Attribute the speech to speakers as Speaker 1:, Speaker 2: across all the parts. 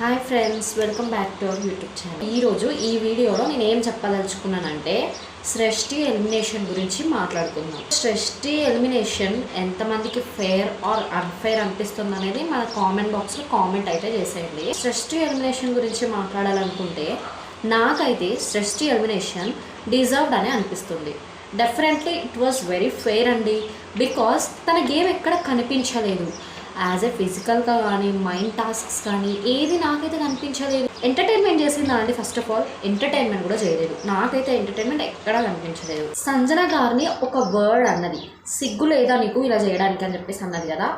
Speaker 1: Hi friends, welcome back to our YouTube channel. ఈరోజు ఈ వీడియోలో నేను ఏం చెప్పదలుచుకున్నానంటే సృష్టి ఎలిమినేషన్ గురించి మాట్లాడుకుందాం. సృష్టి ఎలిమినేషన్ ఎంతమందికి ఫెయిర్ ఆర్ అన్ఫెయిర్ అనిపిస్తుంది అనేది మన కామెంట్ బాక్స్లో కామెంట్ అయితే చేసేయండి. సృష్టి ఎలిమినేషన్ గురించి మాట్లాడాలనుకుంటే నాకైతే సృష్టి ఎలిమినేషన్ డిజర్వ్డ్ అని అనిపిస్తుంది. Definitely it was very fair అండి. బికాస్ తన గేమ్ ఎక్కడ కనిపించలేదు. యాజ్ ఏ ఫిజికల్గా కానీ మైండ్ టాస్క్స్ కానీ ఏది నాకైతే కనిపించలేదు. ఎంటర్టైన్మెంట్ చేసిందా అండి? ఫస్ట్ ఆఫ్ ఆల్ ఎంటర్టైన్మెంట్ కూడా చేయలేదు. నాకైతే ఎంటర్టైన్మెంట్ ఎక్కడా కనిపించలేదు. సంజన గారిని ఒక వర్డ్ అన్నది, సిగ్గు లేదా నీకు ఇలా చేయడానికి అని చెప్పేసి అన్నది కదా.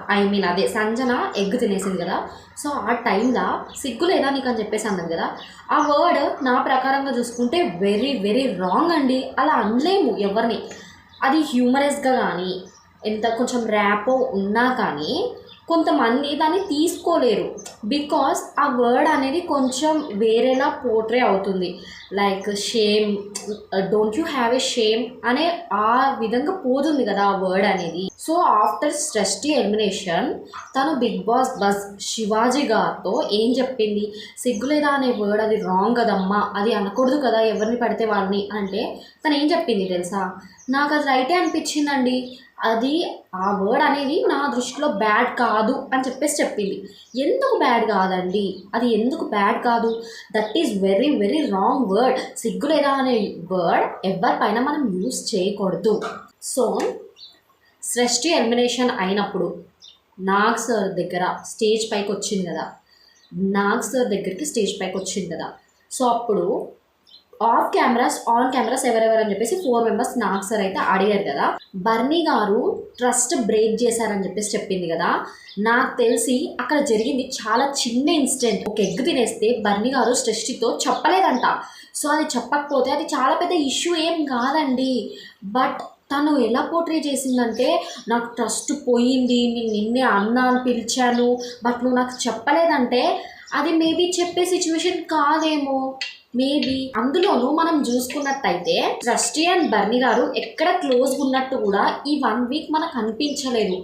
Speaker 1: అదే సంజన ఎగ్ తినేసింది కదా. సో ఆ టైంలో సిగ్గు లేదా నీకు అని చెప్పేసి అన్నది కదా. ఆ వర్డ్ నా ప్రకారంగా చూసుకుంటే వెరీ వెరీ రాంగ్ అండి. అలా అనలేము ఎవరిని. అది హ్యూమరస్గా కానీ ఎంత కొంచెం ర్యాపో ఉన్నా కానీ కొంతమంది దాన్ని తీసుకోలేరు. బికాస్ ఆ వర్డ్ అనేది కొంచెం వేరేలా పోర్ట్రే అవుతుంది. Like shame, don't you have a shame అనే ఆ విధంగా పోతుంది కదా ఆ వర్డ్ అనేది. సో ఆఫ్టర్ సృష్టి ఎలిమినేషన్ తను బిగ్ బాస్ బస్ శివాజీ గారితో ఏం చెప్పింది? సిగ్గులేదా అనే వర్డ్ అది రాంగ్ కదమ్మా, అది అనకూడదు కదా ఎవరిని పడితే వాళ్ళని అంటే తను ఏం చెప్పింది తెలుసా? నాకు అది రైటే అనిపించిందండి. అది ఆ వర్డ్ అనేది నా దృష్టిలో బ్యాడ్ కాదు అని చెప్పేసి చెప్పింది. ఎందుకు బ్యాడ్ కాదండి? అది ఎందుకు బ్యాడ్ కాదు? That is very very wrong word. సిగ్గులేదా అనే వర్డ్ ఎవరిపైన మనం యూజ్ చేయకూడదు. సో సృష్టి ఎలిమినేషన్ అయినప్పుడు నాగ్ సార్ దగ్గర స్టేజ్ పైకి వచ్చింది కదా. నాగ్ సార్ దగ్గరికి స్టేజ్ పైకి వచ్చింది కదా. సో అప్పుడు ఆఫ్ కెమెరాస్ ఆన్ కెమెరాస్ ఎవరెవరు అని చెప్పేసి 4 మెంబర్స్ నాగ్ సార్ అయితే అడిగారు కదా. బర్నీ గారు ట్రస్ట్ బ్రేక్ చేశారని చెప్పేసి చెప్పింది కదా. నాకు తెలిసి అక్కడ జరిగింది చాలా చిన్న ఇన్సిడెంట్. ఒక ఎగ్ తినేస్తే బర్నీ గారు సృష్టితో చెప్పలేదంట. సో అది చెప్పకపోతే అది చాలా పెద్ద ఇష్యూ ఏం కాదండి. బట్ తను ఎలా పోర్ట్రే చేసిందంటే నాకు ట్రస్ట్ పోయింది, నేను నిన్నే అన్నాను పిలిచాను బట్ నువ్వు నాకు చెప్పలేదంటే అది మేబీ చెప్పే సిచ్యువేషన్ కాదేమో. మేబీ అందులోనూ మనం చూసుకున్నట్టయితే సృష్టి అండ్ బర్నీ గారు ఎక్కడ క్లోజ్గా ఉన్నట్టు కూడా ఈ 1 వీక్ మనకు అనిపించలేదు.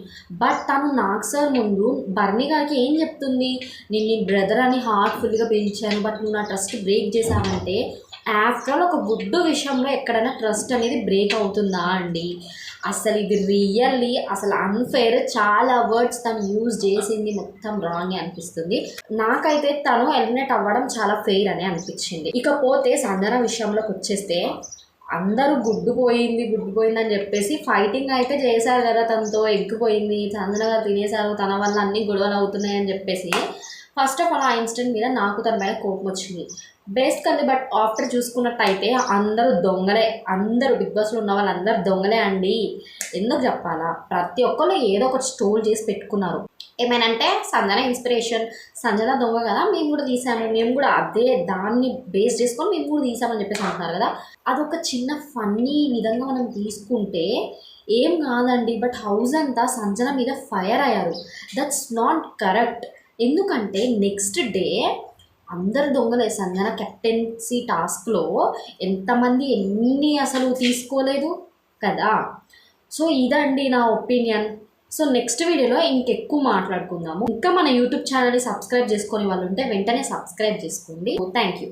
Speaker 1: బట్ తను నాగ్ సార్ ముందు బర్నీ గారికి ఏం చెప్తుంది? నేను నీ బ్రదర్ అని హార్ట్ఫుల్గా పిలిచాను బట్ నువ్వు నా ట్రస్ట్ బ్రేక్ చేశావంటే ఆఫ్టర్ ఆల్ ఒక గుడ్డు విషయంలో ఎక్కడైనా ట్రస్ట్ అనేది బ్రేక్ అవుతుందా అండి? అసలు ఇది రియల్లీ అసలు అన్ఫెయిర్. చాలా వర్డ్స్ తను యూజ్ చేసింది మొత్తం రాంగ్ అనిపిస్తుంది. నాకైతే తను ఎలిమినేట్ అవ్వడం చాలా ఫెయిర్ అని అనిపించింది. ఇకపోతే సంజన విషయంలోకి వచ్చేస్తే అందరూ గుడ్డు పోయింది అని చెప్పేసి ఫైటింగ్ అయితే చేశారు కదా. తనతో ఎగ్గిపోయింది, సంజన గారు తినేశారు, తన వల్ల అన్ని గొడవలు అవుతున్నాయని చెప్పేసి ఫస్ట్ ఆఫ్ ఆల్ ఆ ఇన్సిడెంట్ మీద నాకు తన మీద కోపం వచ్చింది బేసికల్లీ. బట్ ఆఫ్టర్ చూసుకున్నట్టయితే అందరూ దొంగలే. అందరూ బిగ్ బాస్లో ఉన్న వాళ్ళందరూ దొంగలే అండి. ఎందుకు చెప్పాలా? ప్రతి ఒక్కరు ఏదో ఒకటి స్టోర్ చేసి పెట్టుకున్నారు. ఏమైనంటే సంజన ఇన్స్పిరేషన్, సంజన దొంగ కదా మేము కూడా తీసాము, మేము కూడా అదే దాన్ని బేస్ చేసుకొని మేము కూడా తీసామని చెప్పేసి అంటున్నారు కదా. అదొక చిన్న ఫన్నీ విధంగా మనం తీసుకుంటే ఏం కాదండి. బట్ హౌస్ అంతా సంజన మీద ఫైర్ అయ్యారు. That's not correct. ఎందుకంటే నెక్స్ట్ డే అందరు దొంగలే. సంజన కెప్టెన్సీ టాస్క్లో ఎంతమంది ఎన్ని అసలు తీసుకోలేదు కదా. సో ఇదండి నా ఒపీనియన్. సో నెక్స్ట్ వీడియోలో ఇంకెక్కువ మాట్లాడుకుందాము. ఇంకా మన యూట్యూబ్ ఛానల్ని సబ్స్క్రైబ్ చేసుకునే వాళ్ళు ఉంటే వెంటనే సబ్స్క్రైబ్ చేసుకోండి. Thank you.